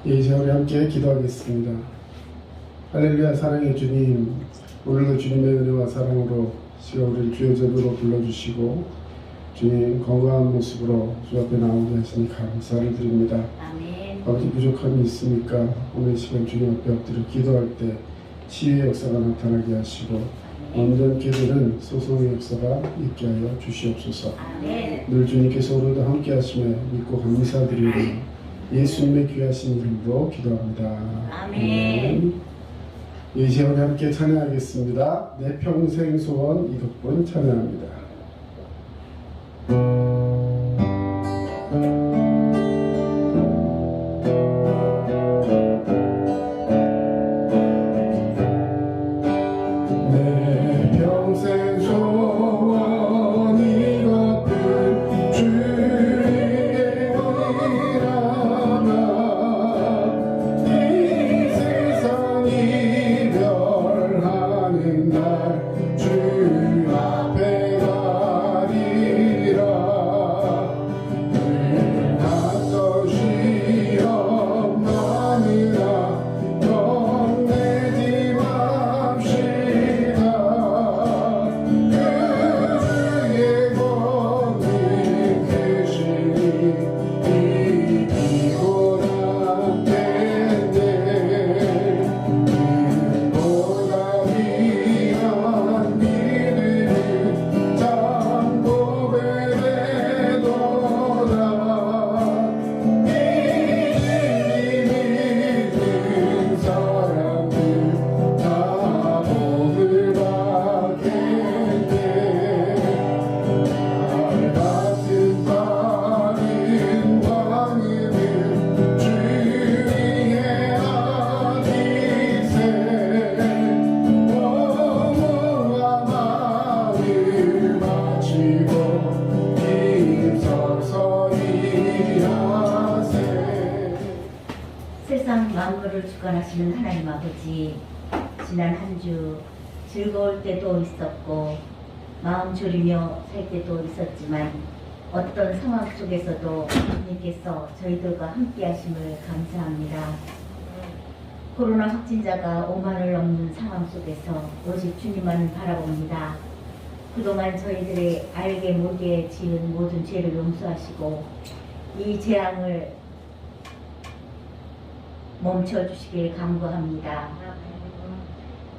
이 시간에 함께 기도하겠습니다. 할렐루야. 사랑의 주님, 오늘도 주님의 은혜와 사랑으로 시가 우리를 주의 제물로 불러주시고 주님 건강한 모습으로 주 앞에 나오게 하시니 감사를 드립니다. 아멘. 아버지, 부족함이 있으니까 오늘 시간 주님 앞에 엎드려 기도할 때 치유의 역사가 나타나게 하시고 온전케 되는 소송의 역사가 있게 하여 주시옵소서. 아멘. 늘 주님께서 오늘도 함께 하심에 믿고 감사드리며 예수님의 귀하신 이름으로 기도합니다. 아멘. 이 시간에 함께 찬양하겠습니다. 내 평생 소원 이것뿐 찬양합니다. 내 평생 소원 이것뿐 주의 은혜라면 이 세상 이별하는 날 주 앞에 가리라. 늘 것이 없나니라 겁내지 맙시다. 그주의 권능 계시니 이기고 남겠네. 보다 귀한 믿음은 참 고백되도다. 믿는 사람들 다 복을 받겠네. 달 같은 바른 방음을 주 위에 아기세. 너무한 마음을 마치고 힘서서히 하세. 세상 만물을 주관하시는 하나님 아버지, 지난 한 주 즐거울 때도 있었고 마음 졸이며 살 때도 있었지만 어떤 상황 속에서도 주님께서 저희들과 함께 하심을 감사합니다. 코로나 확진자가 5만을 넘는 상황 속에서 오직 주님만을 바라봅니다. 그동안 저희들의 알게 모르게 지은 모든 죄를 용서하시고 이 재앙을 멈춰주시길 간구합니다.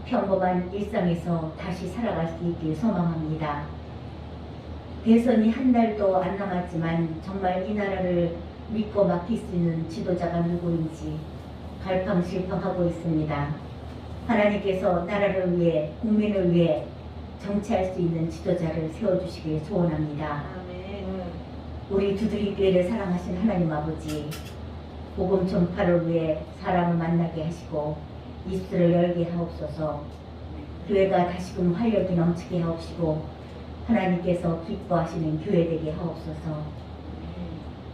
평범한 일상에서 다시 살아갈 수 있길 소망합니다. 대선이 한 달도 안 남았지만 정말 이 나라를 믿고 맡길 수 있는 지도자가 누구인지 갈팡질팡하고 있습니다. 하나님께서 나라를 위해, 국민을 위해 정치할 수 있는 지도자를 세워주시길 소원합니다. 우리 두드리교회를 사랑하신 하나님 아버지, 복음 전파를 위해 사람을 만나게 하시고 입술을 열게 하옵소서. 교회가 다시금 활력이 넘치게 하옵시고 하나님께서 기뻐하시는 교회 되게 하옵소서.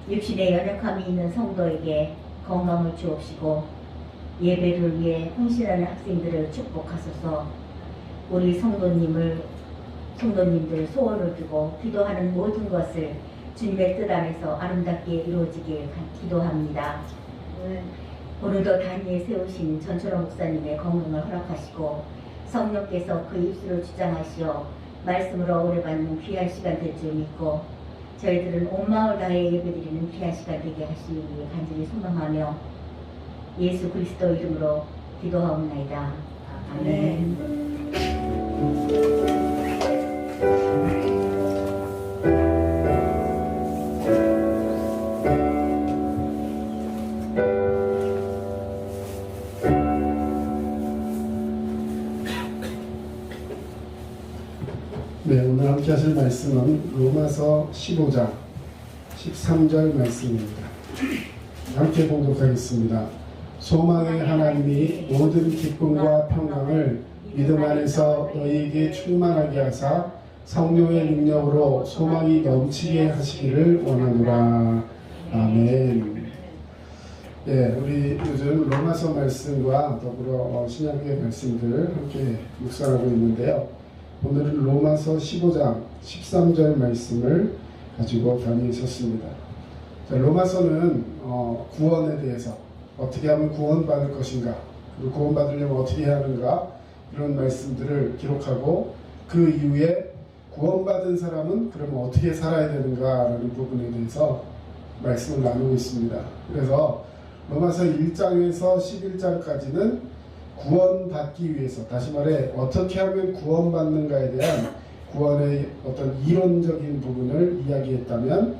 육신에 연약함이 있는 성도에게 건강을 주옵시고 예배를 위해 헌신하는 학생들을 축복하소서. 우리 성도님들 소원을 두고 기도하는 모든 것을 주님의 뜻 안에서 아름답게 이루어지길 기도합니다. 오늘도 단위에 세우신 전철호 목사님의 건강을 허락하시고 성령께서 그 입술을 주장하시어 말씀으로 오래받는 귀한 시간 될 줄 믿고 저희들은 온 마을 다해 예배드리는 귀한 시간 되게 하시기 간절히 소망하며 예수 그리스도 이름으로 기도하옵나이다. 아멘. 네, 오늘 함께 하실 말씀은 로마서 15장 13절 말씀입니다. 함께 봉독하겠습니다. 소망의 하나님이 모든 기쁨과 평강을 믿음 안에서 너희에게 충만하게 하사 성령의 능력으로 소망이 넘치게 하시기를 원하노라. 아멘. 예, 우리 요즘 로마서 말씀과 더불어 신약의 말씀들 함께 묵상하고 있는데요. 오늘은 로마서 15장 13절 말씀을 가지고 단위에 섰습니다. 자, 로마서는 구원에 대해서 어떻게 하면 구원받을 것인가, 그리고 구원받으려면 어떻게 해야 하는가, 이런 말씀들을 기록하고 그 이후에 구원받은 사람은 그러면 어떻게 살아야 되는가라는 부분에 대해서 말씀을 나누고 있습니다. 그래서 로마서 1장에서 11장까지는 구원받기 위해서, 다시 말해 어떻게 하면 구원받는가에 대한 구원의 어떤 이론적인 부분을 이야기했다면,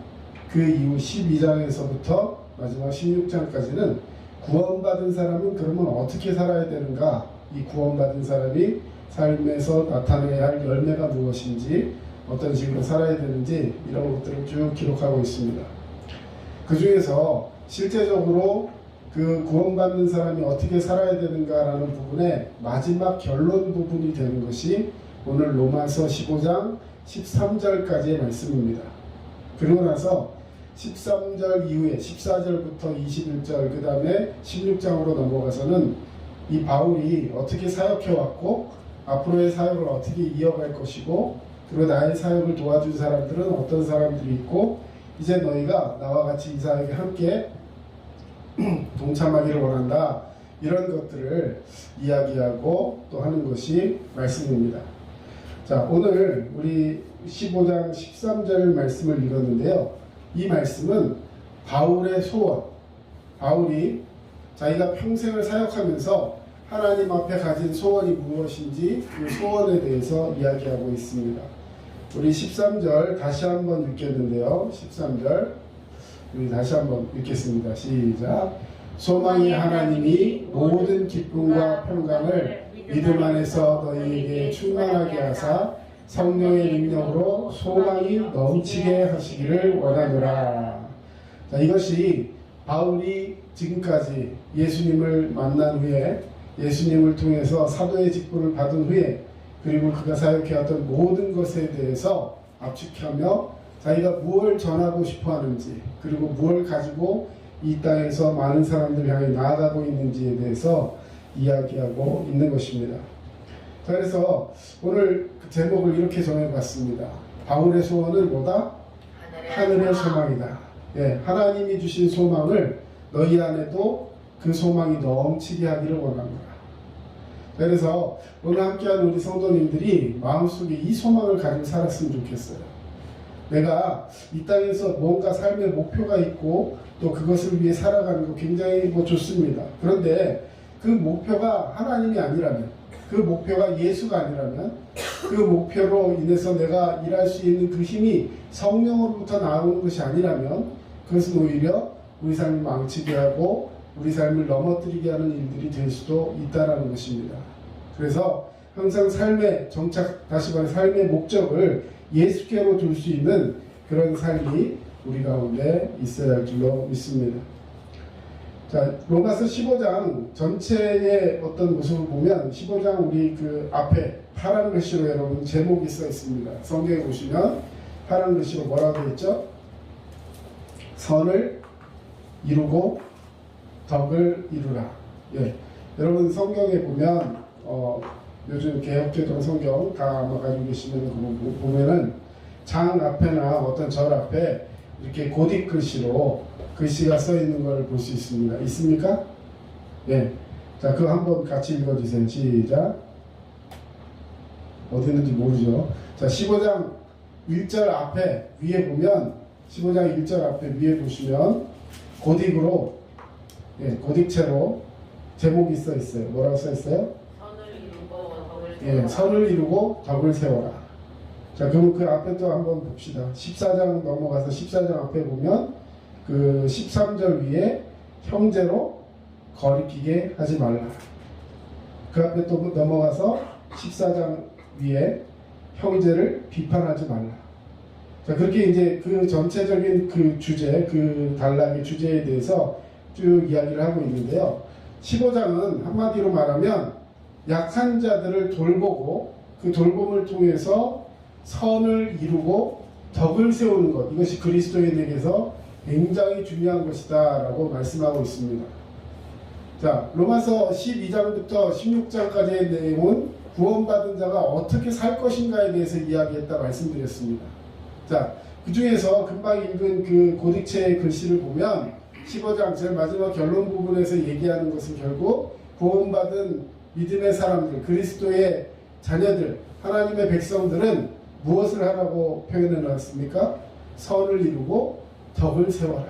그 이후 12장에서부터 마지막 16장까지는 구원받은 사람은 그러면 어떻게 살아야 되는가, 이 구원받은 사람이 삶에서 나타내야 할 열매가 무엇인지, 어떤 식으로 살아야 되는지, 이런 것들을 쭉 기록하고 있습니다. 그 중에서 실제적으로 그 구원받는 사람이 어떻게 살아야 되는가라는 부분의 마지막 결론 부분이 되는 것이 오늘 로마서 15장 13절까지의 말씀입니다. 그리고 나서 13절 이후에 14절부터 21절, 그 다음에 16장으로 넘어가서는 이 바울이 어떻게 사역해왔고 앞으로의 사역을 어떻게 이어갈 것이고, 그리고 나의 사역을 도와준 사람들은 어떤 사람들이 있고, 이제 너희가 나와 같이 이 사역에 함께 동참하기를 원한다, 이런 것들을 이야기하고 또 하는 것이 말씀입니다. 자, 오늘 우리 15장 13절 말씀을 읽었는데요. 이 말씀은 바울의 소원, 바울이 자기가 평생을 사역하면서 하나님 앞에 가진 소원이 무엇인지 그 소원에 대해서 이야기하고 있습니다. 우리 13절 다시 한번 읽겠는데요. 13절 우리 다시 한번 읽겠습니다. 시작. 소망이 하나님이 모든 기쁨과 평강을 믿음 안에서 너희에게 충만하게 하사 성령의 능력으로 소망이 넘치게 하시기를 원하노라. 자, 이것이 바울이 지금까지 예수님을 만난 후에, 예수님을 통해서 사도의 직분을 받은 후에, 그리고 그가 사역해왔던 모든 것에 대해서 압축하며 자기가 무엇을 전하고 싶어 하는지, 그리고 무엇을 가지고 이 땅에서 많은 사람들 향해 나아가고 있는지에 대해서 이야기하고 있는 것입니다. 자, 그래서 오늘 그 제목을 이렇게 정해봤습니다. 바울의 소원은 뭐다? 하늘의 소망이다. 예, 하나님이 주신 소망을 너희 안에도 그 소망이 넘치게 하기를 원합니다. 그래서 오늘 함께한 우리 성도님들이 마음속에 이 소망을 가지고 살았으면 좋겠어요. 내가 이 땅에서 뭔가 삶의 목표가 있고 또 그것을 위해 살아가는 거 굉장히 좋습니다. 그런데 그 목표가 하나님이 아니라면, 그 목표가 예수가 아니라면, 그 목표로 인해서 내가 일할 수 있는 그 힘이 성령으로부터 나오는 것이 아니라면, 그것은 오히려 우리 삶을 망치게 하고 우리 삶을 넘어뜨리게 하는 일들이 될 수도 있다는 것입니다. 그래서 항상 삶의 정착, 다시 말해 삶의 목적을 예수께로 둘 수 있는 그런 삶이 우리 가운데 있어야 할 줄로 믿습니다. 자, 로마서 15장 전체의 어떤 모습을 보면 15장 우리 그 앞에 파란 글씨로 여러분 제목이 써 있습니다. 성경에 보시면 파란 글씨로 뭐라고 되어 있죠? 선을 이루고 덕을 이루라. 예, 여러분 성경에 보면 요즘 개혁개정 성경 다 아마 가지고 계시면 보면은 장 앞에나 어떤 절 앞에 이렇게 고딕 글씨로 글씨가 써 있는 걸 볼 수 있습니다. 있습니까? 예. 자, 그거 한번 같이 읽어주세요. 시작. 어디 있는지 모르죠. 자, 15장 1절 앞에 위에 보면 15장 1절 앞에 위에 보시면 고딕으로, 예, 고딕체로 제목이 써 있어요. 뭐라고 써 있어요? 선을 이루고 덕을 세워라. 예, 선을 이루고 덕을 세워라. 자, 그럼 그 앞에 또 한번 봅시다. 14장 넘어가서 14장 앞에 보면 그 13절 위에 형제로 거리끼게 하지 말라. 그 앞에 또 넘어가서 14장 위에 형제를 비판하지 말라. 자, 그렇게 이제 그 전체적인 그 주제, 그 단락의 주제에 대해서 쭉 이야기를 하고 있는데요. 15장은 한마디로 말하면 약한 자들을 돌보고 그 돌봄을 통해서 선을 이루고 덕을 세우는 것, 이것이 그리스도인에게서 굉장히 중요한 것이다 라고 말씀하고 있습니다. 자, 로마서 12장부터 16장까지의 내용은 구원받은 자가 어떻게 살 것인가에 대해서 이야기했다 말씀드렸습니다. 자, 그 중에서 금방 읽은 그 고딕체의 글씨를 보면 15장 제일 마지막 결론 부분에서 얘기하는 것은 결국 구원받은 믿음의 사람들, 그리스도의 자녀들, 하나님의 백성들은 무엇을 하라고 표현해 놨습니까? 선을 이루고 덕을 세워라.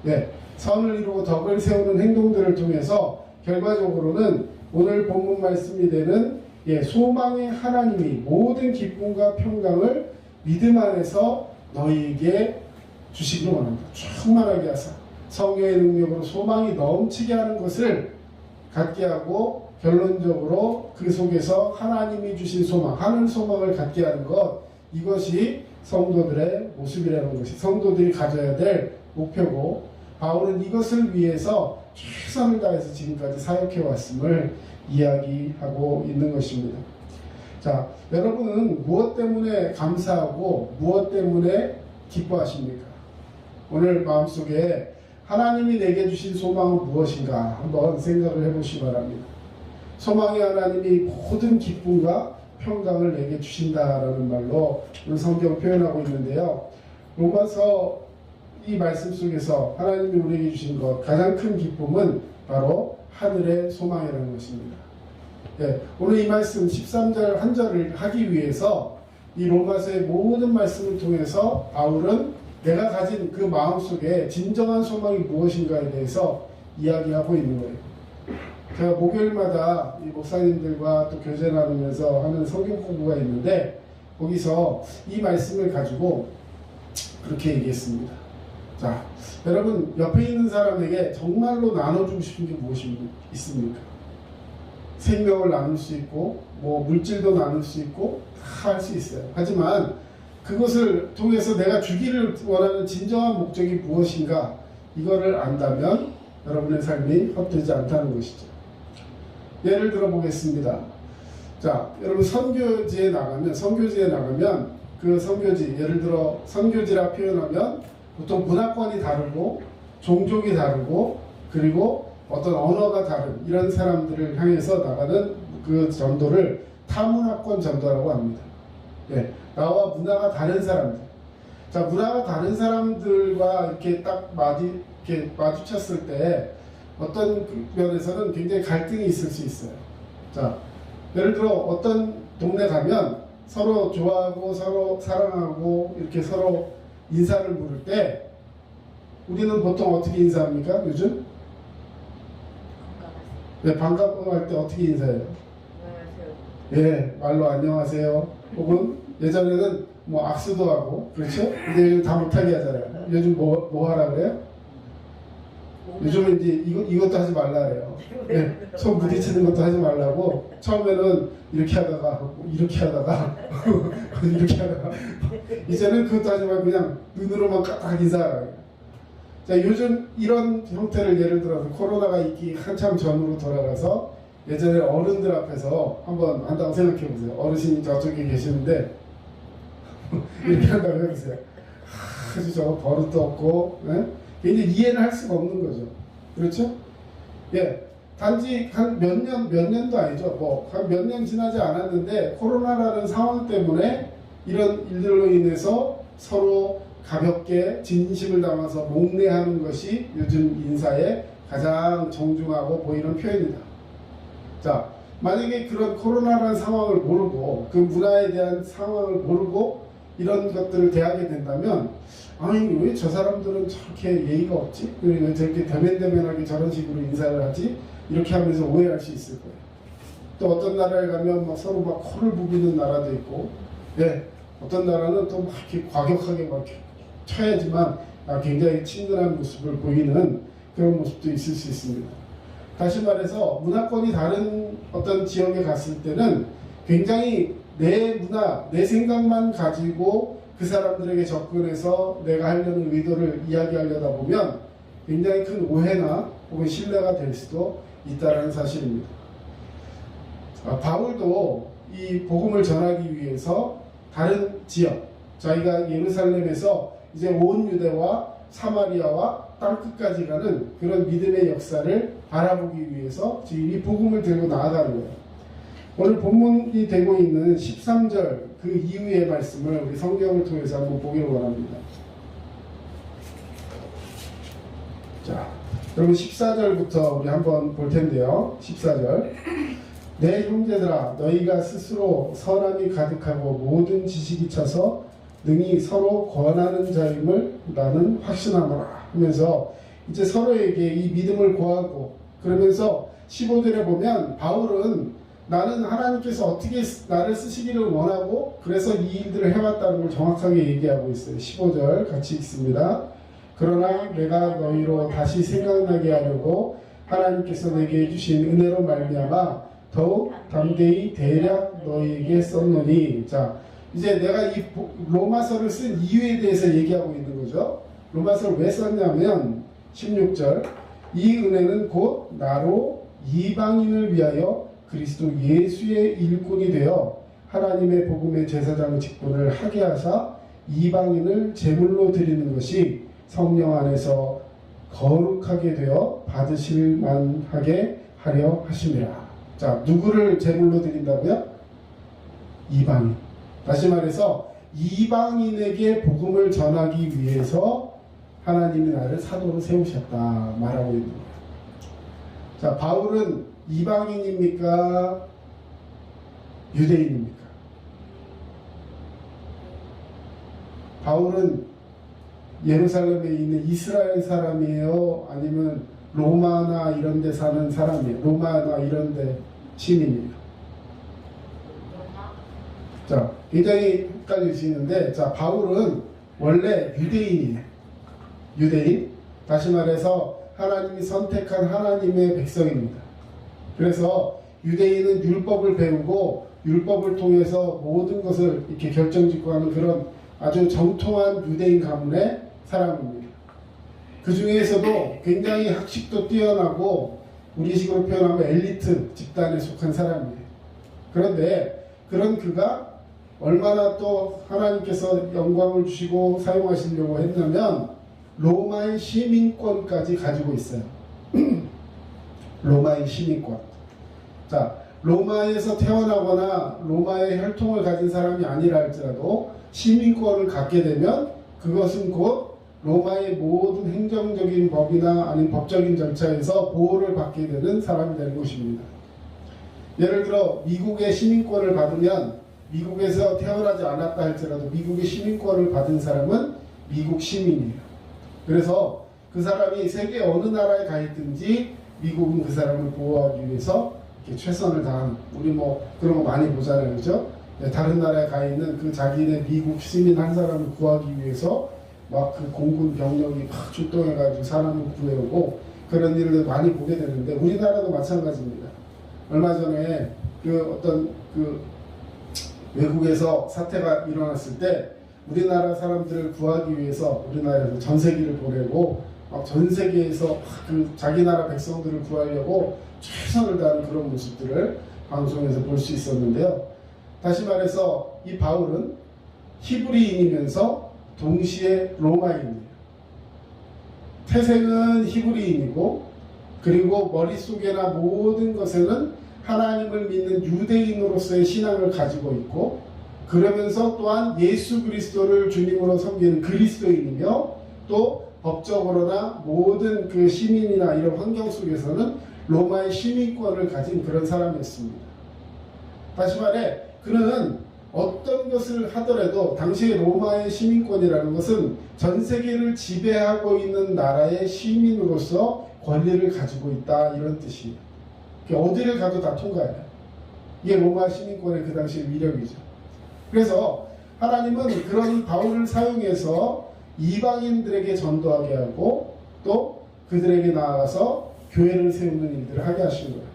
네, 선을 이루고 덕을 세우는 행동들을 통해서 결과적으로는 오늘 본문 말씀이 되는 소망의 하나님이 모든 기쁨과 평강을 믿음 안에서 너희에게 주시기를 원한다. 충만하게 하사 성령의 능력으로 소망이 넘치게 하는 것을 갖게 하고 결론적으로 그 속에서 하나님이 주신 소망, 하늘 소망을 갖게 하는 것, 이것이 성도들의 모습이라는 것이 성도들이 가져야 될 목표고, 바울은 이것을 위해서 최선을 다해서 지금까지 사역해 왔음을 이야기하고 있는 것입니다. 자, 여러분은 무엇 때문에 감사하고 무엇 때문에 기뻐하십니까? 오늘 마음속에 하나님이 내게 주신 소망은 무엇인가 한번 생각을 해보시기 바랍니다. 소망의 하나님이 모든 기쁨과 평강을 내게 주신다라는 말로 오늘 성경 표현하고 있는데요. 로마서 이 말씀 속에서 하나님이 우리에게 주신 것, 가장 큰 기쁨은 바로 하늘의 소망이라는 것입니다. 네, 오늘 이 말씀 13절 한 절을 하기 위해서 이 로마서의 모든 말씀을 통해서 바울은 내가 가진 그 마음속에 진정한 소망이 무엇인가에 대해서 이야기하고 있는 거예요. 제가 목요일마다 이 목사님들과 또 교제 나누면서 하는 성경 공부가 있는데 거기서 이 말씀을 가지고 그렇게 얘기했습니다. 자, 여러분 옆에 있는 사람에게 정말로 나눠주고 싶은 게 무엇이 있습니까? 생명을 나눌 수 있고 뭐 물질도 나눌 수 있고 다 할 수 있어요. 하지만 그것을 통해서 내가 주기를 원하는 진정한 목적이 무엇인가, 이거를 안다면 여러분의 삶이 헛되지 않다는 것이죠. 예를 들어 보겠습니다. 자, 여러분 선교지에 나가면 그 선교지, 예를 들어 선교지라 표현하면 보통 문화권이 다르고 종족이 다르고 그리고 어떤 언어가 다른 이런 사람들을 향해서 나가는 그 전도를 타문화권 전도라고 합니다. 예, 나와 문화가 다른 사람들. 자, 문화가 다른 사람들과 이렇게 딱 마주쳤을 때 어떤 면에서는 굉장히 갈등이 있을 수 있어요. 자, 예를 들어 어떤 동네 가면 서로 좋아하고 서로 사랑하고 이렇게 서로 인사를 물을 때 우리는 보통 어떻게 인사합니까? 요즘? 네, 반가워할 때 어떻게 인사해요? 안녕하세요. 예, 말로 안녕하세요. 혹은 예전에는 뭐 악수도 하고, 그렇죠? 근데 요즘 다 못하게 하잖아요. 요즘 뭐 하라 그래요? 요즘은 이제 이것도 하지 말라 그래요. 예, 손 부딪히는 것도 하지 말라고. 처음에는 이렇게 하다가 이렇게 하다가 이렇게 하다가 이제는 그것도 하지 말고 그냥 눈으로만 까딱 인사하라. 자, 요즘 이런 형태를 예를 들어서 코로나가 있기 한참 전으로 돌아가서 예전에 어른들 앞에서 한번 한다고 생각해 보세요. 어르신이 저쪽에 계시는데 이렇게 한다고 해보세요. 아주 저거 버릇도 없고, 예? 굉장히 이해를 할 수가 없는 거죠. 그렇죠? 예. 단지 한 몇 년도 아니죠. 뭐, 한 몇 년 지나지 않았는데, 코로나라는 상황 때문에 이런 일들로 인해서 서로 가볍게 진심을 담아서 목례하는 것이 요즘 인사에 가장 정중하고 보이는 표현이다. 자, 만약에 그런 코로나라는 상황을 모르고, 그 문화에 대한 상황을 모르고, 이런 것들을 대하게 된다면, 아니 왜 저 사람들은 저렇게 예의가 없지? 왜 저렇게 대면대면하게 저런 식으로 인사를 하지? 이렇게 하면서 오해할 수 있을 거예요. 또 어떤 나라에 가면 막 서로 막 코를 부비는 나라도 있고, 예, 어떤 나라는 또 막 이렇게 과격하게 막 이렇게 쳐야지만 굉장히 친근한 모습을 보이는 그런 모습도 있을 수 있습니다. 다시 말해서 문화권이 다른 어떤 지역에 갔을 때는 굉장히 내 문화, 내 생각만 가지고 그 사람들에게 접근해서 내가 하려는 의도를 이야기하려다 보면 굉장히 큰 오해나 혹은 신뢰가 될 수도 있다는 사실입니다. 바울도 이 복음을 전하기 위해서 다른 지역, 자기가 예루살렘에서 이제 온 유대와 사마리아와 땅끝까지 가는 그런 믿음의 역사를 바라보기 위해서 지금 이 복음을 들고 나아가는 거예요. 오늘 본문이 되고 있는 13절 그 이후의 말씀을 우리 성경을 통해서 한번 보기를 원합니다. 자, 여러분 14절부터 우리 한번 볼 텐데요. 14절. 내 형제들아 너희가 스스로 선함이 가득하고 모든 지식이 차서 능히 서로 권하는 자임을 나는 확신하노라 하면서 이제 서로에게 이 믿음을 고하고, 그러면서 15절에 보면 바울은 나는 하나님께서 어떻게 나를 쓰시기를 원하고 그래서 이 일들을 해왔다는 걸 정확하게 얘기하고 있어요. 15절 같이 읽습니다. 그러나 내가 너희로 다시 생각나게 하려고 하나님께서 내게 해주신 은혜로 말미암아 더욱 담대히 대략 너희에게 썼노니. 자, 이제 내가 이 로마서를 쓴 이유에 대해서 얘기하고 있는 거죠. 로마서를 왜 썼냐면 16절. 이 은혜는 곧 나로 이방인을 위하여 그리스도 예수의 일꾼이 되어 하나님의 복음의 제사장 직분을 하게 하사 이방인을 제물로 드리는 것이 성령 안에서 거룩하게 되어 받으실 만하게 하려 하심이라. 자, 누구를 제물로 드린다고요? 이방인. 다시 말해서 이방인에게 복음을 전하기 위해서 하나님이 나를 사도로 세우셨다 말하고 있는 거예요. 자, 바울은 이방인입니까? 유대인입니까? 바울은 예루살렘에 있는 이스라엘 사람이에요? 아니면 로마나 이런 데 사는 사람이에요? 로마나 이런 데 시민이에요? 자, 굉장히 헷갈리시는데, 자, 바울은 원래 유대인이에요. 유대인. 다시 말해서 하나님이 선택한 하나님의 백성입니다. 그래서 유대인은 율법을 배우고 율법을 통해서 모든 것을 이렇게 결정짓고 하는 그런 아주 정통한 유대인 가문의 사람입니다. 그 중에서도 굉장히 학식도 뛰어나고 우리식으로 표현하면 엘리트 집단에 속한 사람이에요. 그런데 그런 그가 얼마나 또 하나님께서 영광을 주시고 사용하시려고 했냐면 로마의 시민권까지 가지고 있어요. 로마의 시민권. 자, 로마에서 태어나거나 로마의 혈통을 가진 사람이 아니라 할지라도 시민권을 갖게 되면 그것은 곧 로마의 모든 행정적인 법이나 아닌 법적인 절차에서 보호를 받게 되는 사람이 되는 것입니다. 예를 들어 미국의 시민권을 받으면 미국에서 태어나지 않았다 할지라도 미국의 시민권을 받은 사람은 미국 시민이에요. 그래서 그 사람이 세계 어느 나라에 가 있든지 미국은 그 사람을 보호하기 위해서 이렇게 최선을 다하는, 우리 뭐 그런 거 많이 보잖아요, 그죠? 다른 나라에 가 있는 그 자기네 미국 시민 한 사람을 구하기 위해서 막 그 공군 병력이 막 출동해가지고 사람을 구해오고 그런 일을 많이 보게 되는데 우리나라도 마찬가지입니다. 얼마 전에 그 어떤 그 외국에서 사태가 일어났을 때 우리나라 사람들을 구하기 위해서 우리나라에서 전세기를 보내고 막 전 세계에서 그 자기 나라 백성들을 구하려고 최선을 다하는 그런 모습들을 방송에서 볼 수 있었는데요. 다시 말해서 이 바울은 히브리인이면서 동시에 로마인이에요. 태생은 히브리인이고 그리고 머릿속에나 모든 것에는 하나님을 믿는 유대인으로서의 신앙을 가지고 있고 그러면서 또한 예수 그리스도를 주님으로 섬기는 그리스도인이며 또 법적으로나 모든 그 시민이나 이런 환경 속에서는 로마의 시민권을 가진 그런 사람이었습니다. 다시 말해 그는 어떤 것을 하더라도 당시의 로마의 시민권이라는 것은 전 세계를 지배하고 있는 나라의 시민으로서 권리를 가지고 있다 이런 뜻이에요. 어디를 가도 다 통과해요. 이게 로마 시민권의 그 당시의 위력이죠. 그래서 하나님은 그런 바울을 사용해서 이방인들에게 전도하게 하고 또 그들에게 나아가서 교회를 세우는 일들을 하게 하신 거예요.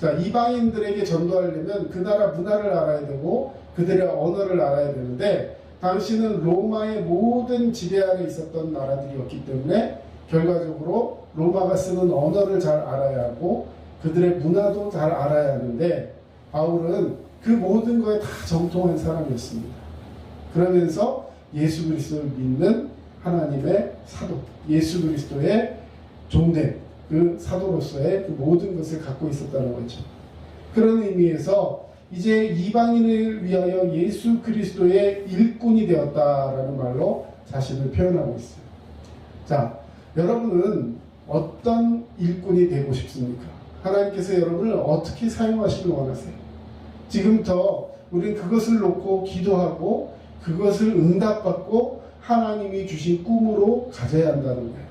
자, 이방인들에게 전도하려면 그 나라 문화를 알아야 되고 그들의 언어를 알아야 되는데 당시는 로마의 모든 지배 아래 있었던 나라들이었기 때문에 결과적으로 로마가 쓰는 언어를 잘 알아야 하고 그들의 문화도 잘 알아야 하는데 바울은 그 모든 거에 다 정통한 사람이었습니다. 그러면서 예수 그리스도를 믿는 하나님의 사도, 예수 그리스도의 종된 그 사도로서의 그 모든 것을 갖고 있었다는 거죠. 그런 의미에서 이제 이방인을 위하여 예수 그리스도의 일꾼이 되었다라는 말로 자신을 표현하고 있어요. 자, 여러분은 어떤 일꾼이 되고 싶습니까? 하나님께서 여러분을 어떻게 사용하시길 원하세요? 지금부터 우리는 그것을 놓고 기도하고 그것을 응답받고 하나님이 주신 꿈으로 가져야 한다는 거예요.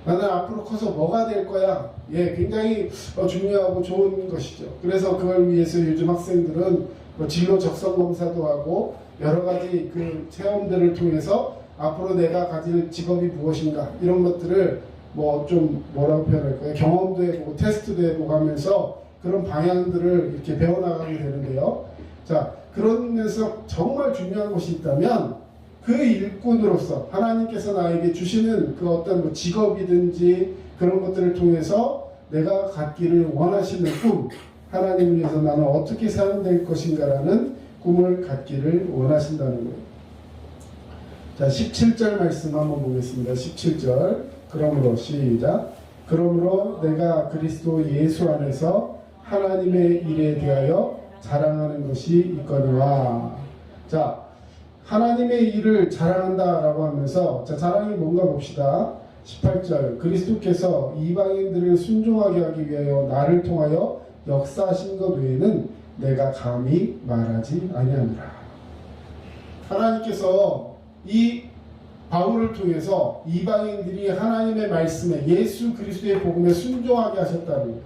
나는 앞으로 커서 뭐가 될 거야? 굉장히 중요하고 좋은 것이죠. 그래서 그걸 위해서 요즘 학생들은 진로 적성 검사도 하고 여러 가지 그 체험들을 통해서 앞으로 내가 가질 직업이 무엇인가 이런 것들을 좀 뭐라고 표현할까요? 경험도 해보고 테스트도 해보고 하면서 그런 방향들을 이렇게 배워나가게 되는데요. 자, 그러면서 정말 중요한 것이 있다면 그 일꾼으로서 하나님께서 나에게 주시는 그 어떤 직업이든지 그런 것들을 통해서 내가 갖기를 원하시는 꿈, 하나님을 위해서 나는 어떻게 사용될 것인가라는 꿈을 갖기를 원하신다는 거예요. 자, 17절 말씀 한번 보겠습니다. 17절. 그러므로 시작. 그러므로 내가 그리스도 예수 안에서 하나님의 일에 대하여 자랑하는 것이 있거니와. 자, 하나님의 일을 자랑한다라고 하면서, 자, 자랑이 뭔가 봅시다. 18절. 그리스도께서 이방인들을 순종하게 하기 위하여 나를 통하여 역사하신 것 외에는 내가 감히 말하지 아니하노라. 하나님께서 이 바울을 통해서 이방인들이 하나님의 말씀에 예수 그리스도의 복음에 순종하게 하셨다는 거예요.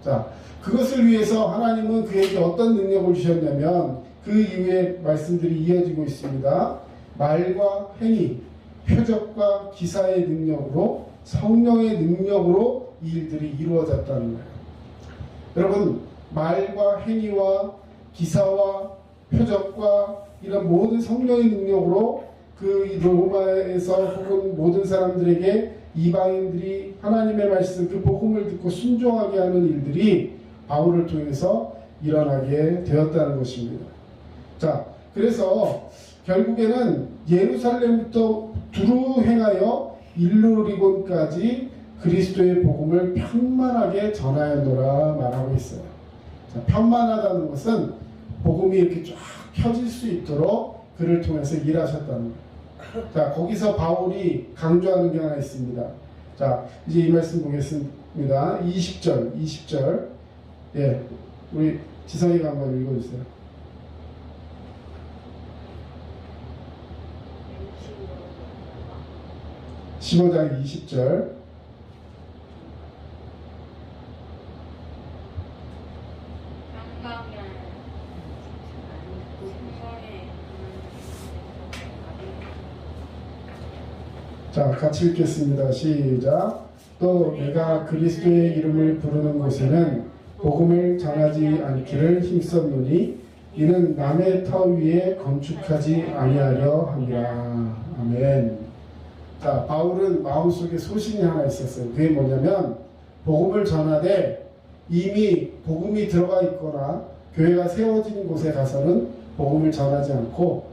자, 그것을 위해서 하나님은 그에게 어떤 능력을 주셨냐면 그 이후에 말씀들이 이어지고 있습니다. 말과 행위, 표적과 기사의 능력으로 성령의 능력으로 이 일들이 이루어졌다는 거예요. 여러분, 말과 행위와 기사와 표적과 이런 모든 성령의 능력으로 그 로마에서 혹은 모든 사람들에게 이방인들이 하나님의 말씀 그 복음을 듣고 순종하게 하는 일들이 바울을 통해서 일어나게 되었다는 것입니다. 자, 그래서 결국에는 예루살렘부터 두루 행하여 일루리곤까지 그리스도의 복음을 편만하게 전하였노라 말하고 있어요. 자, 편만하다는 것은 복음이 이렇게 쫙 펴질 수 있도록 그를 통해서 일하셨다는 거예요. 자, 거기서 바울이 강조하는 게 하나 있습니다. 자, 이제 이 말씀 보겠습니다. 20절. 예, 우리 지성이가 한번 읽어주세요. 15장 20절. 자, 같이 읽겠습니다. 시작. 또 내가 그리스도의 이름을 부르는 곳에는 복음을 전하지 않기를 힘썼노니 이는 남의 터 위에 건축하지 아니하려 함이라. 아멘. 자, 바울은 마음속에 소신이 하나 있었어요. 그게 뭐냐면 복음을 전하되 이미 복음이 들어가 있거나 교회가 세워진 곳에 가서는 복음을 전하지 않고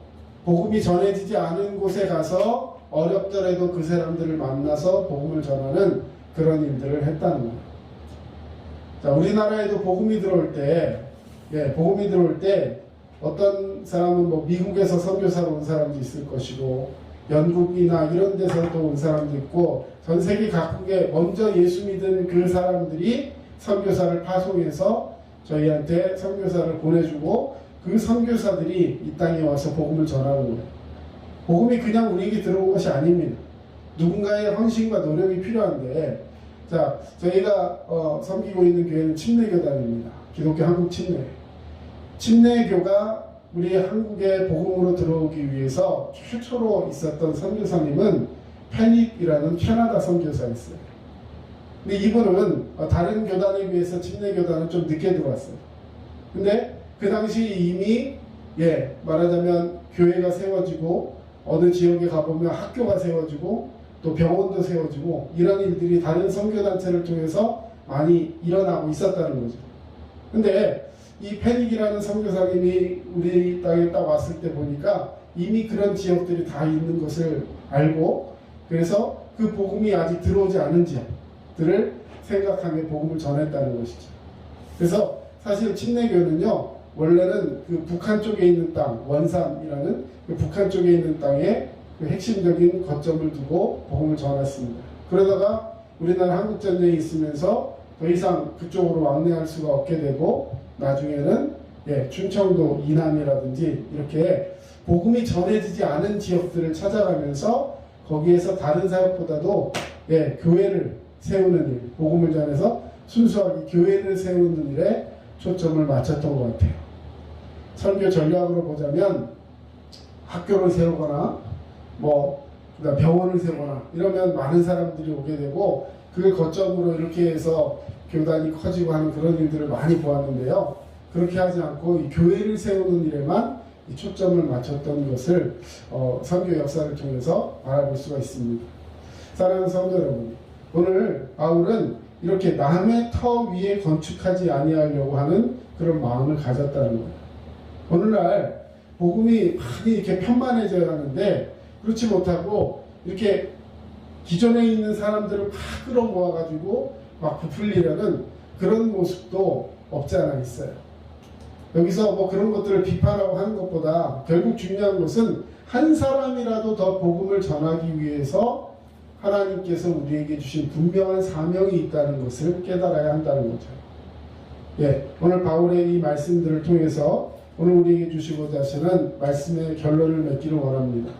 복음이 전해지지 않은 곳에 가서 어렵더라도 그 사람들을 만나서 복음을 전하는 그런 일들을 했다는 거예요. 자, 우리나라에도 복음이 들어올 때 어떤 사람은 미국에서 선교사로 온 사람도 있을 것이고 영국이나 이런 데서도 온 사람도 있고 전 세계 각국에 먼저 예수 믿은 그 사람들이 선교사를 파송해서 저희한테 선교사를 보내주고 그 선교사들이 이 땅에 와서 복음을 전하는 거예요. 복음이 그냥 우리에게 들어온 것이 아닙니다. 누군가의 헌신과 노력이 필요한데, 자, 저희가 섬기고 있는 교회는 침례교단입니다. 기독교 한국 침례. 침례교가 우리 한국에 복음으로 들어오기 위해서 최초로 있었던 선교사님은 패닉이라는 캐나다 선교사였어요. 근데 이분은 다른 교단에 비해서 침례교단은 좀 늦게 들어왔어요. 근데 그 당시 이미 말하자면 교회가 세워지고 어느 지역에 가보면 학교가 세워지고 또 병원도 세워지고 이런 일들이 다른 선교단체를 통해서 많이 일어나고 있었다는 거죠. 근데 이 패닉이라는 선교사님이 우리 땅에 딱 왔을 때 보니까 이미 그런 지역들이 다 있는 것을 알고 그래서 그 복음이 아직 들어오지 않은 지역들을 생각하며 복음을 전했다는 것이죠. 그래서 사실 침례교는요, 원래는 그 북한 쪽에 있는 땅, 원산이라는 그 북한 쪽에 있는 땅에 그 핵심적인 거점을 두고 복음을 전했습니다. 그러다가 우리나라 한국전쟁이 있으면서 더 이상 그쪽으로 왕래할 수가 없게 되고 나중에는 충청도 이남이라든지 이렇게 복음이 전해지지 않은 지역들을 찾아가면서 거기에서 다른 사역보다도 교회를 세우는 일, 복음을 전해서 순수하게 교회를 세우는 일에 초점을 맞췄던 것 같아요. 설교 전략으로 보자면 학교를 세우거나 그다음 병원을 세우거나 이러면 많은 사람들이 오게 되고 그걸 거점으로 이렇게 해서 교단이 커지고 하는 그런 일들을 많이 보았는데요. 그렇게 하지 않고 이 교회를 세우는 일에만 이 초점을 맞췄던 것을 선교 역사를 통해서 알아볼 수가 있습니다. 사랑하는 성도 여러분, 오늘 바울은 이렇게 남의 터 위에 건축하지 아니하려고 하는 그런 마음을 가졌다는 거예요. 오늘날 복음이 많이 이렇게 편만해져야 하는데 그렇지 못하고 이렇게 기존에 있는 사람들을 막 끌어모아가지고 막 부풀리려는 그런 모습도 없지 않아 있어요. 여기서 그런 것들을 비판하고 하는 것보다 결국 중요한 것은 한 사람이라도 더 복음을 전하기 위해서 하나님께서 우리에게 주신 분명한 사명이 있다는 것을 깨달아야 한다는 거죠. 오늘 바울의 이 말씀들을 통해서 오늘 우리에게 주시고자 하시는 말씀의 결론을 맺기를 원합니다.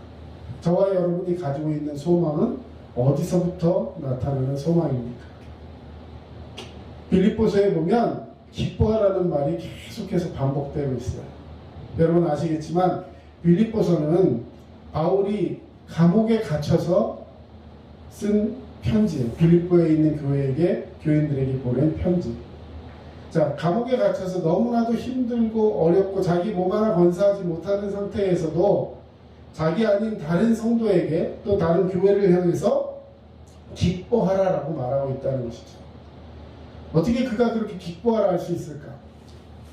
저와 여러분이 가지고 있는 소망은 어디서부터 나타나는 소망입니까? 빌립보서에 보면 기뻐하라는 말이 계속해서 반복되고 있어요. 여러분 아시겠지만 빌립보서는 바울이 감옥에 갇혀서 쓴 편지예요. 빌립보에 있는 교인들에게 보낸 편지. 자, 감옥에 갇혀서 너무나도 힘들고 어렵고 자기 몸 하나 건사하지 못하는 상태에서도 자기 아닌 다른 성도에게 또 다른 교회를 향해서 기뻐하라라고 말하고 있다는 것이죠. 어떻게 그가 그렇게 기뻐하라 할 수 있을까?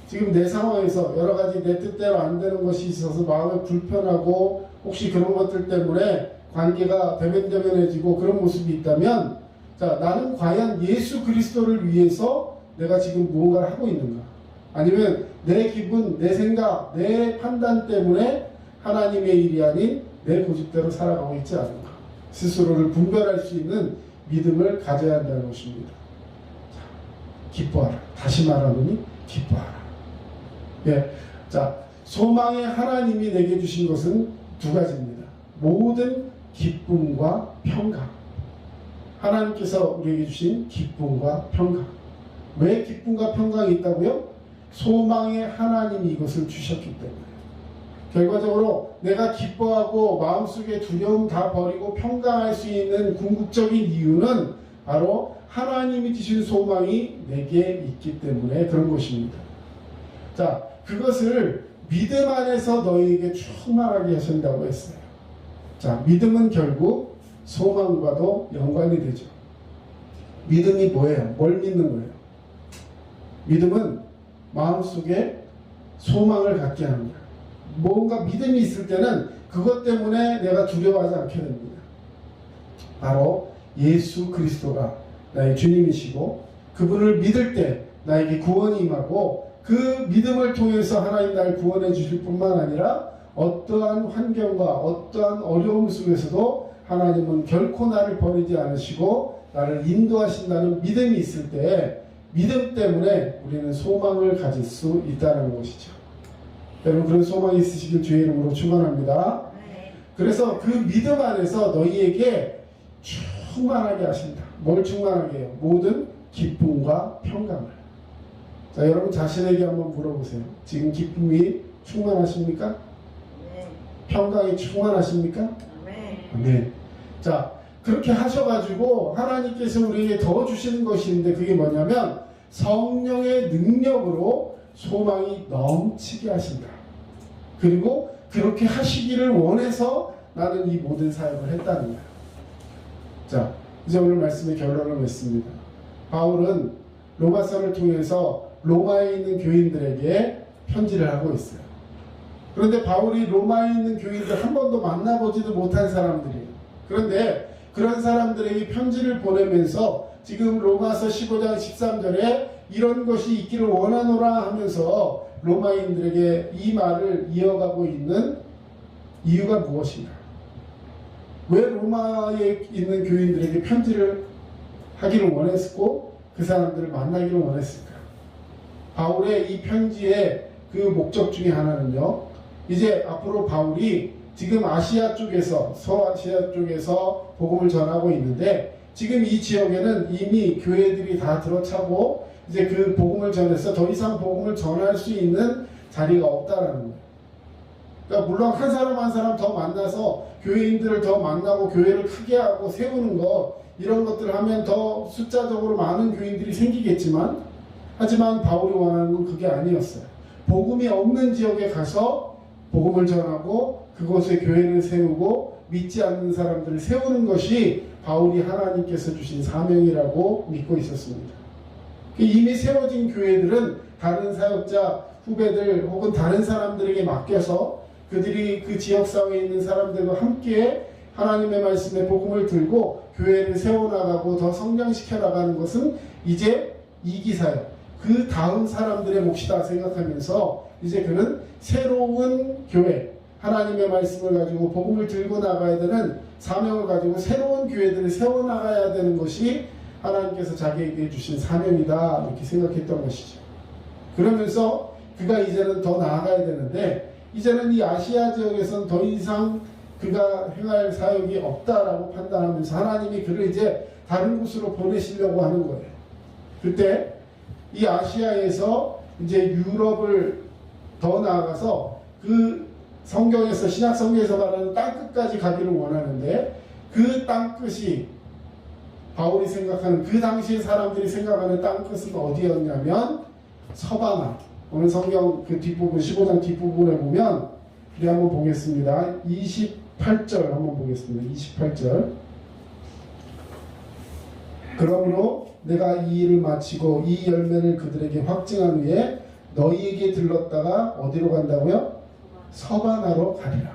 지금 내 상황에서 여러 가지 내 뜻대로 안 되는 것이 있어서 마음이 불편하고 혹시 그런 것들 때문에 관계가 대면대면해지고 그런 모습이 있다면 자, 나는 과연 예수 그리스도를 위해서 내가 지금 무언가를 하고 있는가? 아니면 내 기분, 내 생각, 내 판단 때문에 하나님의 일이 아닌 내 고집대로 살아가고 있지 않은가? 스스로를 분별할 수 있는 믿음을 가져야 한다는 것입니다. 자, 기뻐하라. 다시 말하노니 기뻐하라. 자, 소망의 하나님이 내게 주신 것은 두 가지입니다. 모든 기쁨과 평강. 하나님께서 우리에게 주신 기쁨과 평강. 왜 기쁨과 평강이 있다고요? 소망의 하나님이 이것을 주셨기 때문에. 결과적으로 내가 기뻐하고 마음속에 두려움 다 버리고 평강할 수 있는 궁극적인 이유는 바로 하나님이 주신 소망이 내게 있기 때문에 그런 것입니다. 자, 그것을 믿음 안에서 너희에게 충만하게 하신다고 했어요. 자, 믿음은 결국 소망과도 연관이 되죠. 믿음이 뭐예요? 뭘 믿는 거예요? 믿음은 마음속에 소망을 갖게 하는 거예요. 뭔가 믿음이 있을 때는 그것 때문에 내가 두려워하지 않게 됩니다. 바로 예수 그리스도가 나의 주님이시고 그분을 믿을 때 나에게 구원이 임하고 그 믿음을 통해서 하나님 나를 구원해 주실 뿐만 아니라 어떠한 환경과 어떠한 어려움 속에서도 하나님은 결코 나를 버리지 않으시고 나를 인도하신다는 믿음이 있을 때 믿음 때문에 우리는 소망을 가질 수 있다는 것이죠. 여러분 그런 소망이 있으시길 주의 이름으로 축원합니다. 그래서 그 믿음 안에서 너희에게 충만하게 하신다. 뭘 충만하게 해요? 모든 기쁨과 평강을. 자, 여러분 자신에게 한번 물어보세요. 지금 기쁨이 충만하십니까? 네. 평강이 충만하십니까? 네. 네. 자, 그렇게 하셔가지고 하나님께서 우리에게 더 주시는 것이 있는데 그게 뭐냐면 성령의 능력으로 소망이 넘치게 하신다. 그리고 그렇게 하시기를 원해서 나는 이 모든 사역을 했다는 거예요. 자, 이제 오늘 말씀의 결론을 맺습니다. 바울은 로마서를 통해서 로마에 있는 교인들에게 편지를 하고 있어요. 그런데 바울이 로마에 있는 교인들 한 번도 만나보지도 못한 사람들이에요. 그런데 그런 사람들에게 편지를 보내면서 지금 로마서 15장 13절에 이런 것이 있기를 원하노라 하면서 로마인들에게 이 말을 이어가고 있는 이유가 무엇인가? 왜 로마에 있는 교인들에게 편지를 하기를 원했고 그 사람들을 만나기를 원했을까? 바울의 이 편지의 그 목적 중에 하나는요, 이제 앞으로 바울이 지금 아시아 쪽에서, 서아시아 쪽에서 복음을 전하고 있는데, 지금 이 지역에는 이미 교회들이 다 들어차고 이제 그 복음을 전해서 더 이상 복음을 전할 수 있는 자리가 없다라는 거예요. 그러니까 물론 한 사람 한 사람 더 만나서 교회인들을 더 만나고 교회를 크게 하고 세우는 거, 이런 것들을 하면 더 숫자적으로 많은 교인들이 생기겠지만, 하지만 바울이 원하는 건 그게 아니었어요. 복음이 없는 지역에 가서 복음을 전하고 그곳에 교회를 세우고 믿지 않는 사람들을 세우는 것이 바울이 하나님께서 주신 사명이라고 믿고 있었습니다. 이미 세워진 교회들은 다른 사역자, 후배들 혹은 다른 사람들에게 맡겨서 그들이 그 지역사회에 있는 사람들과 함께 하나님의 말씀에 복음을 들고 교회를 세워나가고 더 성장시켜 나가는 것은 이제 이기사역, 그 다음 사람들의 몫이다 생각하면서 이제 그는 새로운 교회, 하나님의 말씀을 가지고 복음을 들고 나가야 되는 사명을 가지고 새로운 교회들을 세워나가야 되는 것이 하나님께서 자기에게 주신 사명이다, 이렇게 생각했던 것이죠. 그러면서 그가 이제는 더 나아가야 되는데, 이제는 이 아시아 지역에서는 더 이상 그가 행할 사역이 없다라고 판단하면서 하나님이 그를 이제 다른 곳으로 보내시려고 하는 거예요. 그때 이 아시아에서 이제 유럽을 더 나아가서 그 성경에서, 신약 성경에서 말하는 땅끝까지 가기를 원하는데, 그 땅끝이 바울이 생각하는, 그 당시에 사람들이 생각하는 땅끝은 어디였냐면 서바나. 오늘 성경 그 뒷부분, 15장 뒷부분에 보면 우리 한번 보겠습니다. 28절 한번 보겠습니다. 28절. 그러므로 내가 이 일을 마치고 이 열매를 그들에게 확증한 후에 너희에게 들렀다가 어디로 간다고요? 서바나로 가리라.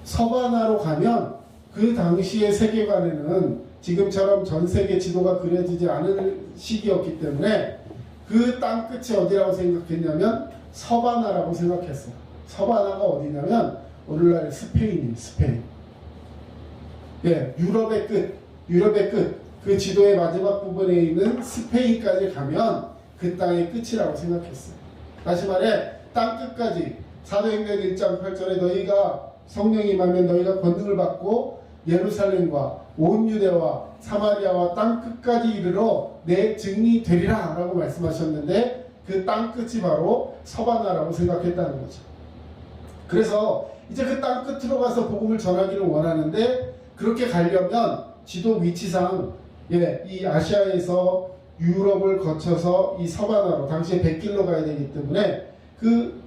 서바나로 가면 그 당시의 세계관에는 지금처럼 전 세계 지도가 그려지지 않은 시기였기 때문에 그 땅끝이 어디라고 생각했냐면 서바나라고 생각했어요. 서바나가 어디냐면 오늘날 스페인이에요. 스페인. 예, 유럽의 끝. 그 지도의 마지막 부분에 있는 스페인까지 가면 그 땅의 끝이라고 생각했어요. 다시 말해, 땅끝까지 사도행전 1장 8절에 너희가 성령이 임하면 너희가 권능을 받고 예루살렘과 온 유대와 사마리아와 땅끝까지 이르러 내 증인이 되리라 라고 말씀하셨는데, 그 땅끝이 바로 서바나라고 생각했다는 거죠. 그래서 이제 그 땅끝으로 가서 복음을 전하기를 원하는데, 그렇게 가려면 지도 위치상 이 아시아에서 유럽을 거쳐서 이 서바나로, 당시에 100길로 가야 되기 때문에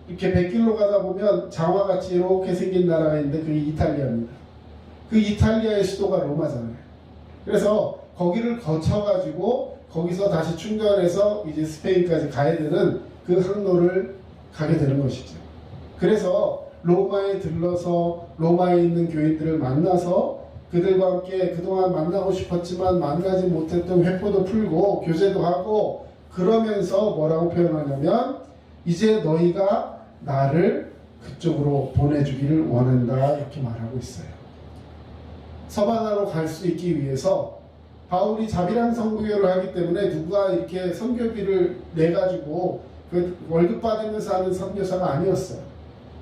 이렇게 100길로 가다 보면 장화같이 이렇게 생긴 나라가 있는데 그게 이탈리아입니다. 그 이탈리아의 수도가 로마잖아요. 그래서 거기를 거쳐가지고 거기서 다시 충전해서 이제 스페인까지 가야 되는 그 항로를 가게 되는 것이죠. 그래서 로마에 들러서 로마에 있는 교인들을 만나서 그들과 함께 그동안 만나고 싶었지만 만나지 못했던 회포도 풀고 교제도 하고, 그러면서 뭐라고 표현하냐면 이제 너희가 나를 그쪽으로 보내주기를 원한다, 이렇게 말하고 있어요. 서바나로 갈 수 있기 위해서 바울이 자비랑 선교를 하기 때문에 누가 이렇게 선교비를 내가지고 그 월급 받으면서 하는 선교사가 아니었어요.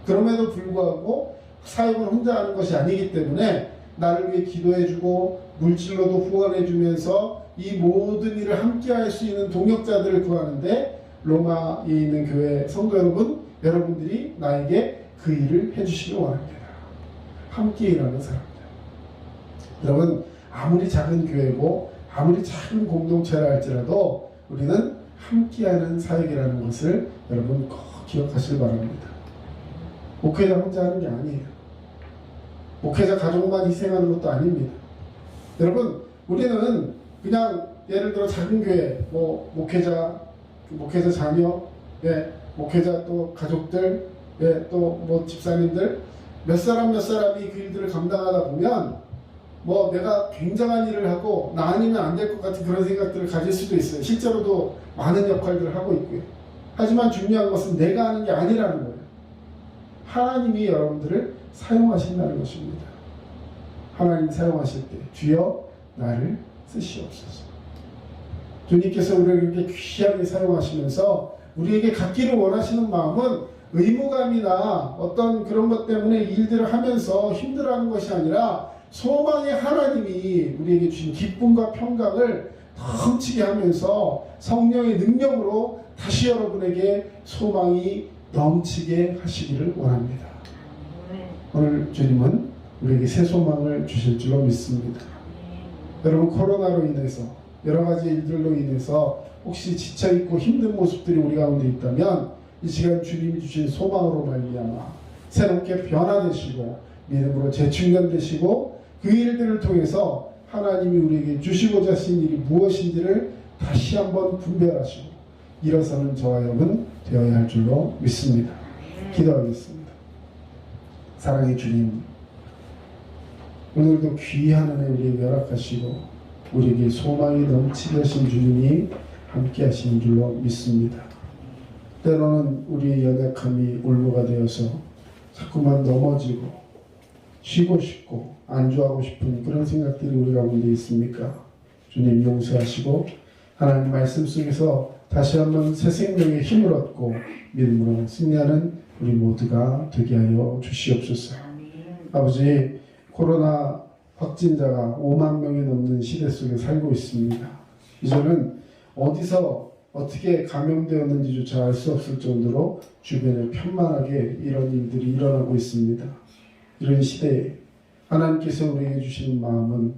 그럼에도 불구하고 사역을 혼자 하는 것이 아니기 때문에 나를 위해 기도해주고 물질로도 후원해주면서 이 모든 일을 함께 할 수 있는 동역자들을 구하는데, 로마에 있는 교회 성도 여러분들이 나에게 그 일을 해주시기 원합니다. 함께 일하는 사람들. 여러분, 아무리 작은 교회고 아무리 작은 공동체라 할지라도 우리는 함께하는 사역이라는 것을 여러분 꼭 기억하시길 바랍니다. 목회자 혼자 하는 게 아니에요. 목회자 가족만 희생하는 것도 아닙니다. 여러분, 우리는 그냥 예를 들어 작은 교회, 목회자 자녀, 목회자 또 가족들, 또 집사님들 몇 사람이 그 일들을 감당하다 보면 내가 굉장한 일을 하고 나 아니면 안 될 것 같은 그런 생각들을 가질 수도 있어요. 실제로도 많은 역할들을 하고 있고요. 하지만 중요한 것은 내가 하는 게 아니라는 거예요. 하나님이 여러분들을 사용하신다는 것입니다. 하나님 사용하실 때 주여 나를 쓰시옵소서. 주님께서 우리를 이렇게 귀하게 사용하시면서 우리에게 갖기를 원하시는 마음은 의무감이나 어떤 그런 것 때문에 일들을 하면서 힘들어하는 것이 아니라 소망의 하나님이 우리에게 주신 기쁨과 평강을 넘치게 하면서 성령의 능력으로 다시 여러분에게 소망이 넘치게 하시기를 원합니다. 오늘 주님은 우리에게 새 소망을 주실 줄로 믿습니다. 여러분, 코로나로 인해서 여러 가지 일들로 인해서 혹시 지쳐있고 힘든 모습들이 우리 가운데 있다면 이 시간 주님이 주신 소망으로 말미암아 새롭게 변화되시고 믿음으로 재충전되시고 그 일들을 통해서 하나님이 우리에게 주시고자 하신 일이 무엇인지를 다시 한번 분별하시고 일어서는 저와 여러분 되어야 할 줄로 믿습니다. 기도하겠습니다. 사랑의 주님, 오늘도 귀한 은혜 우리에게 허락하시고 우리에게 소망이 넘치게 하신 주님이 함께 하시는 줄로 믿습니다. 때로는 우리의 연약함이 올무가 되어서 자꾸만 넘어지고 쉬고 싶고 안주하고 싶은 그런 생각들이 우리 가운데 있습니까? 주님 용서하시고 하나님 말씀 속에서 다시 한번 새 생명의 힘을 얻고 믿음으로 승리하는 우리 모두가 되게 하여 주시옵소서. 아버지, 코로나 확진자가 5만 명이 넘는 시대 속에 살고 있습니다. 이제는 어디서 어떻게 감염되었는지조차 알 수 없을 정도로 주변에 편만하게 이런 일들이 일어나고 있습니다. 이런 시대에 하나님께서 우리에게 주시는 마음은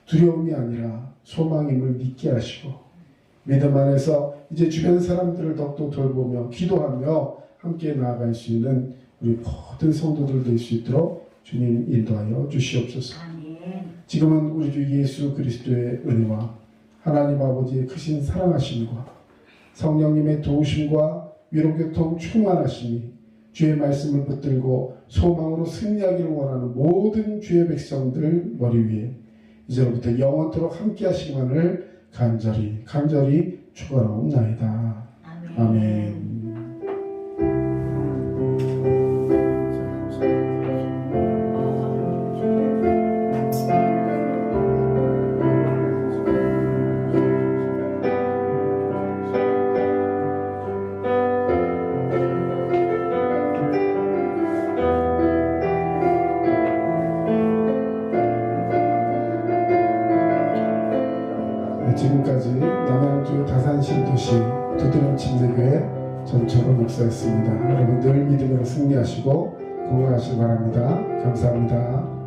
두려움이 아니라 소망임을 믿게 하시고 믿음 안에서 이제 주변 사람들을 더욱더 돌보며 기도하며 함께 나아갈 수 있는 우리 모든 성도들 될 수 있도록 주님 인도하여 주시옵소서. 지금은 우리 주 예수 그리스도의 은혜와 하나님 아버지의 크신 사랑하심과 성령님의 도우심과 위로교통 충만하심이 주의 말씀을 붙들고 소망으로 승리하기를 원하는 모든 주의 백성들 머리 위에 이제로부터 영원토록 함께 하시기만을 간절히 축원하옵나이다. 아멘. 지금까지 남양주 다산신도시 두드림 침례교회 전철호 목사였습니다. 여러분 늘 믿음으로 승리하시고 건강하시기 바랍니다. 감사합니다.